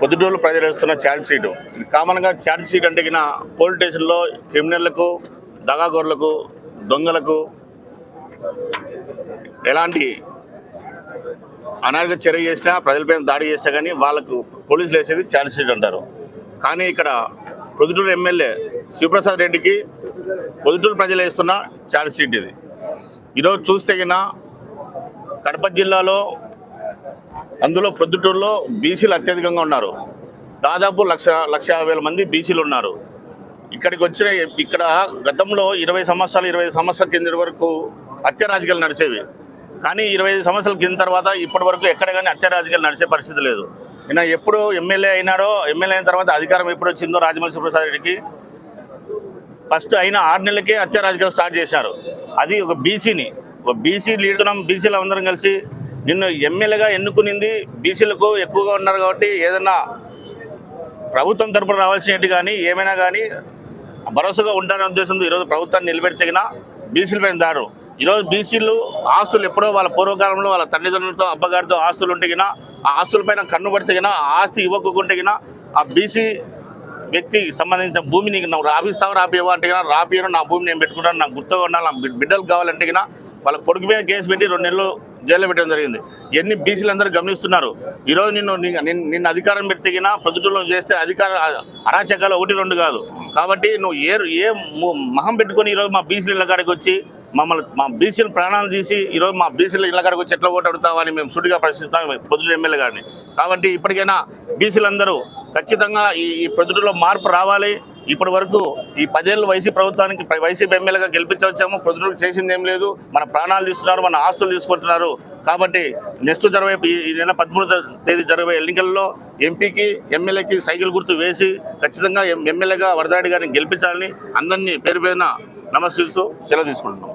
పొద్దుటూరు ప్రజలు వేస్తున్న charge sheet. ఇది కామన్గా ఛార్జ్ షీట్ అంటే పోలీస్ స్టేషన్లో క్రిమినల్లకు, దగాకోర్లకు, దొంగలకు ఎలాంటి అనాగరిక చర్య చేసినా, ప్రజలపైన దాడి చేసినా కానీ వాళ్ళకు పోలీసులు వేసేది ఛార్జ్ షీట్ అంటారు. కానీ ఇక్కడ పొద్దుటూరు ఎమ్మెల్యే శివప్రసాద్ రెడ్డికి పొద్దుటూరు ప్రజలు వేస్తున్న ఛార్జ్ షీట్ ఇది. ఈరోజు చూస్తే కడప జిల్లాలో, అందులో ప్రొద్దుటూరులో బీసీలు అత్యధికంగా ఉన్నారు. దాదాపు 1,50,000 మంది బీసీలు ఉన్నారు. ఇక్కడికి వచ్చిన ఇక్కడ గతంలో 20 సంవత్సరాలు 25 సంవత్సరాల కింద వరకు హత్య రాజకీయాలు నడిచేవి. కానీ 25 సంవత్సరాల కింద తర్వాత ఇప్పటి వరకు ఎక్కడ కానీ హత్య రాజకీయాలు నడిచే పరిస్థితి లేదు. ఈయన ఎప్పుడు ఎమ్మెల్యే అయినాడో, ఎమ్మెల్యే అయిన తర్వాత అధికారం ఎప్పుడు వచ్చిందో రాజమౌళి శివప్రసాద్ రెడ్డికి ఫస్ట్ అయిన 6 నెలలకే హత్య రాజకీయాలు స్టార్ట్ చేశారు. అది ఒక బీసీ లీడర్, బీసీలు అందరం కలిసి నిన్ను ఎమ్మెల్యేగా ఎన్నుకునింది బీసీలకు ఎక్కువగా ఉన్నారు కాబట్టి ఏదన్నా ప్రభుత్వం తరపున రావాల్సినట్టు కానీ ఏమైనా కానీ భరోసాగా ఉంటారనే ఉద్దేశంతో ఈరోజు ప్రభుత్వాన్ని నిలబెడితేగిన బీసీలపైన దాడు. ఈరోజు బీసీలు ఆస్తులు ఎప్పుడో వాళ్ళ పూర్వకాలంలో వాళ్ళ తల్లిదండ్రులతో అబ్బగారితో ఆస్తులు ఉంటేగిన ఆ ఆస్తులపైన కన్ను పడితేగిన ఆ ఆస్తి ఇవ్వకుంటేగిన ఆ బీసీ వ్యక్తికి సంబంధించిన భూమిని నువ్వు రాపిస్తావు రాపివా అంటే రాపియను, నా భూమి నేను పెట్టుకుంటాను, నాకు గుర్తుగా ఉండాలి, నా బిడ్డలు కావాలంటే వాళ్ళ కొడుకు మీద కేసు పెట్టి 2 నెలలు జైల్లో పెట్టడం జరిగింది. ఇవన్నీ బీసీలు అందరూ గమనిస్తున్నారు. ఈరోజు నిన్ను అధికారం పెట్టినా ప్రొద్దుటూరులో చేస్తే అధికార అరాచకాలు 1-2 కాదు. కాబట్టి నువ్వు ఏ మహం పెట్టుకొని ఈరోజు మా బీసీల ఇళ్ళ కాడికి వచ్చి మా బీసీల ప్రాణాలు తీసి ఈరోజు మా బీసీల ఇళ్ళ కాడికి వచ్చి ఎట్లా ఓటు అడుగుతావని మేము సుడిగా ప్రశ్నిస్తాం ప్రొద్దుటూరు ఎమ్మెల్యే గారిని. కాబట్టి ఇప్పటికైనా బీసీలందరూ ఖచ్చితంగా ఈ ప్రొద్దుటూరులో మార్పు రావాలి. ఇప్పటి వరకు ఈ 10 ఏళ్ళు వైసీపీ ఎమ్మెల్యేగా గెలిపించవచ్చాము. ప్రొద్దుటూరుకు చేసింది ఏం లేదు. మన ప్రాణాలు తీస్తున్నారు, మన ఆస్తులు తీసుకుంటున్నారు. కాబట్టి నెక్స్ట్ ఈ నెల 13వ తేదీ జరగబోయే ఎన్నికల్లో ఎంపీకి, ఎమ్మెల్యేకి సైకిల్ గుర్తు వేసి ఖచ్చితంగా ఎమ్మెల్యేగా వరదాడి గారిని గెలిపించాలని అందరినీ పేరు పేరున నమస్కరిస్తూ సెలవు తీసుకుంటున్నాం.